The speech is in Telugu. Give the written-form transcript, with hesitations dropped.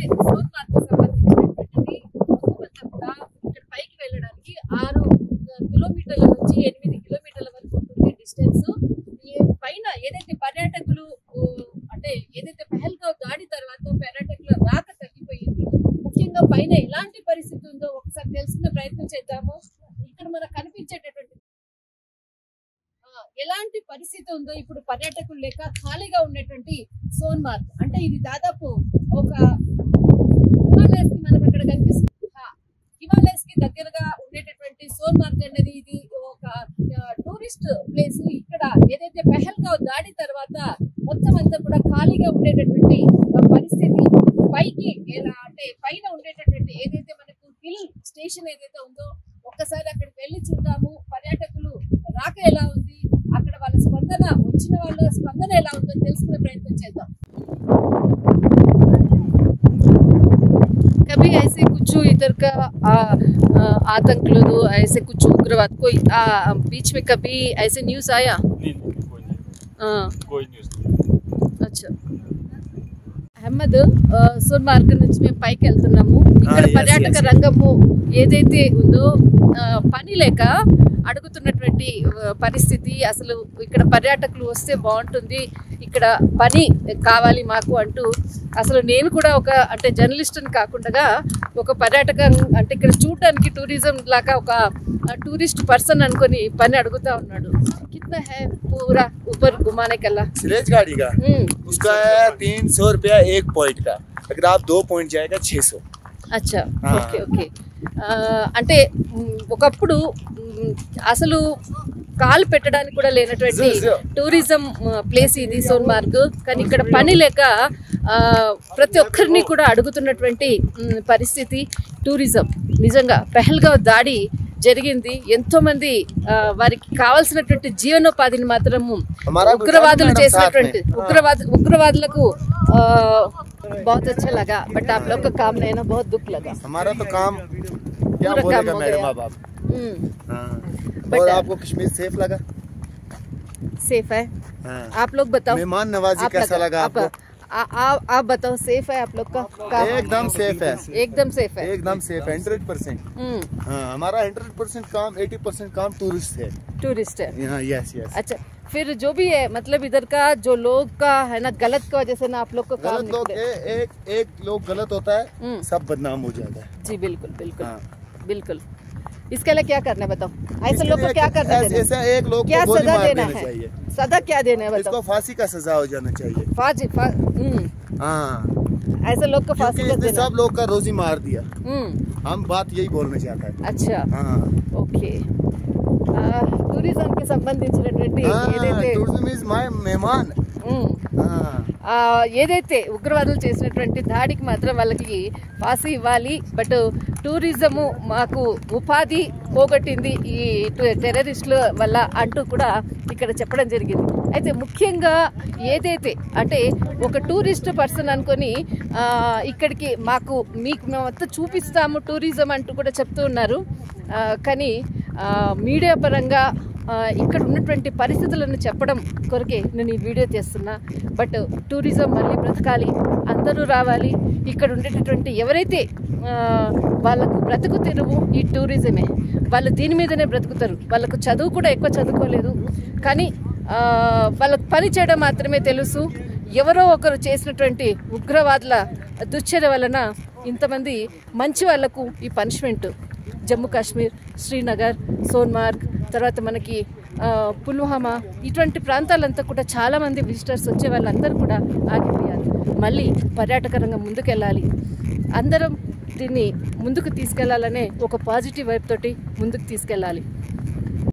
ఏదైతే సోన్మార్గ్ సంబంధించినటువంటిది మొత్తం కూడా ఇక్కడ పైకి వెళ్ళడానికి 6 కిలోమీటర్ల నుంచి 8 కిలోమీటర్ల వరకు ఉంటుంది డిస్టెన్స్. ఈ పైన ఏదైతే పర్యాటకులు అంటే ఏదైతే పహల్గావ్ దాడి తర్వాత పర్యాటకుల రాక తగ్గిపోయింది. ముఖ్యంగా పైన ఎలాంటి పరిస్థితి ఉందో ఒకసారి తెలుసుకునే ప్రయత్నం చేద్దాము. ఇక్కడ మనకు కనిపించేటటువంటి ఎలాంటి పరిస్థితి ఉందో ఇప్పుడు పర్యాటకులు లేక ఖాళీగా ఉన్నటువంటి సోన్మార్గ్ అంటే ఇది దాదాపు ఒక హిమాలయస్ కి మనకు అక్కడ కనిపిస్తుంది. హిమాలయస్ కి దగ్గరగా ఉండేటటువంటి సోన్మార్గ్ అనేది ఇది ఒక టూరిస్ట్ ప్లేస్. ఇక్కడ ఏదైతే పహల్గావ్ దాడి తర్వాత మొత్తం అంతా కూడా ఖాళీగా ఉండేటటువంటి పరిస్థితి. పైకి ఎలా అంటే పైన ఉండేటటువంటి ఏదైతే మనకు హిల్ స్టేషన్ ఏదైతే ఉందో ఒక్కసారి అక్కడికి వెళ్ళి చూద్దాము. పర్యాటకులు రాక ఎలా ఉంది, అక్కడ వాళ్ళ స్పందన, వచ్చిన వాళ్ళ స్పందన ఎలా ఉందో తెలుసుకునే ప్రయత్నం చేద్దాం. कभी ऐसे कुछ इधर का आतंक लोग ऐसे कुछ उग्रवाद कोई बीच में कभी ऐसे न्यूज़ आया? नहीं, कोई न्यूज़ नहीं। अच्छा అహ్మద్, సోన్మార్గ్ నుంచి మేము పైకి వెళ్తున్నాము. ఇక్కడ పర్యాటక రంగము ఏదైతే ఉందో పని లేక అడుగుతున్నటువంటి పరిస్థితి. అసలు ఇక్కడ పర్యాటకులు వస్తే బాగుంటుంది, ఇక్కడ పని కావాలి మాకు అంటూ అసలు నేను కూడా ఒక అంటే జర్నలిస్ట్ని కాకుండా ఒక పర్యాటక అంటే ఇక్కడ చూడడానికి టూరిజం లాగా ఒక టూరిస్ట్ పర్సన్ అనుకొని పని అడుగుతా ఉన్నాడు. कितना है पूरा ऊपर घुमाने का? स्लेज गाड़ी का उसका है 300 रुपया 1 पॉइंट का. अगर आप 2 पॉइंट जाएगा 600. అచ్చా, ఓకే ఓకే. అంటే ఒకప్పుడు అసలు కాలు పెట్టడానికి కూడా లేనటువంటి టూరిజం ప్లేస్ ఇది సోన్మార్గ్. కానీ ఇక్కడ పని లేక ప్రతి ఒక్కరిని కూడా అడుగుతున్నటువంటి పరిస్థితి. టూరిజం నిజంగా పహల్గావ్ దాడి జరిగింది, ఎంతో మంది వారికి కావాల్సినటువంటి జీవనోపాధిని మాత్రము ఉగ్రవాదులు చేసినటువంటి ఉగ్రవాదులకు बहुत अच्छा लगा. बट आप लोग का काम नहीं ना, बहुत दुख लगा. हमारा तो काम क्या बोलेगा मेरे माँ बाप. और आपको कश्मीर सेफ लगा? सेफ है. आप लोग बताओ, मेहमान नवाजी कैसा लगा आपको? आप बताओ, सेफ है आप लोग का काम? एकदम सेफ है, एकदम सेफ है, एकदम सेफ है 100%. हमारा 100% काम 80% काम टूरिस्ट है. टूरिस्ट है. Yes yes. अच्छा, फिर जो भी है मतलब इधर का जो लोग का है ना गलत का वजह से ना आप लोग को काम गलत लोग एक लोग गलत होता है सब बदनाम हो जाता है. जी बिल्कुल बिल्कुल बिल्कुल. इसके लिए क्या करना है बताओ? ऐसे लोग को क्या करना है? ऐसा एक लोग क्या को गोली सजा मार देना देना है? चाहिए. सजा क्या देना है बताओ? इसको फांसी का सजा हो जाना चाहिए. ऐसे लोग को फांसी का देना. सब लोग का रोजी मार दिया. हम बात यही बोलना चाहता है. अच्छा, ఓకే. టూరిజంకి సంబంధించినటువంటి ఏదైతే టూరిజం ఇస్ మై మెహమాన్ ఏదైతే ఉగ్రవాదులు చేసినటువంటి దాడికి మాత్రం వాళ్ళకి ఫాసీ ఇవ్వాలి. బట్ టూరిజము మాకు ఉపాధి పోగొట్టింది ఈ టెర్రరిస్టుల వల్ల అంటూ కూడా ఇక్కడ చెప్పడం జరిగింది. అయితే ముఖ్యంగా ఏదైతే అంటే ఒక టూరిస్ట్ పర్సన్ అనుకొని ఇక్కడికి మీకు మేమంతా చూపిస్తాము టూరిజం అంటూ కూడా చెప్తూ ఉన్నారు. కానీ మీడియా పరంగా ఇక్కడ ఉన్నటువంటి పరిస్థితులను చెప్పడం కొరకే నేను ఈ వీడియో చేస్తున్నా. బట్ టూరిజం మళ్ళీ బ్రతకాలి, అందరూ రావాలి. ఇక్కడ ఉండేటటువంటి ఎవరైతే వాళ్ళకు బ్రతుకు తెరువు ఈ టూరిజమే, వాళ్ళు దీని మీదనే బ్రతుకుతారు. వాళ్ళకు చదువు కూడా ఎక్కువ చదువుకోలేదు, కానీ వాళ్ళకు పని చేయడం మాత్రమే తెలుసు. ఎవరో ఒకరు చేసినటువంటి ఉగ్రవాదుల దుశ్చర్య వలన ఇంతమంది మంచి వాళ్లకు ఈ పనిష్మెంట్. జమ్మూ కాశ్మీర్, శ్రీనగర్, సోన్మార్గ్, తర్వాత మనకి పుల్వామా ఇటువంటి ప్రాంతాలంతా కూడా చాలామంది విజిటర్స్ వచ్చే వాళ్ళందరూ కూడా ఆగిపోయారు. మళ్ళీ పర్యాటక రంగం ముందుకెళ్ళాలి, అందరం దీన్ని ముందుకు తీసుకెళ్లాలనే ఒక పాజిటివ్ వైపు తోటి ముందుకు తీసుకెళ్ళాలి.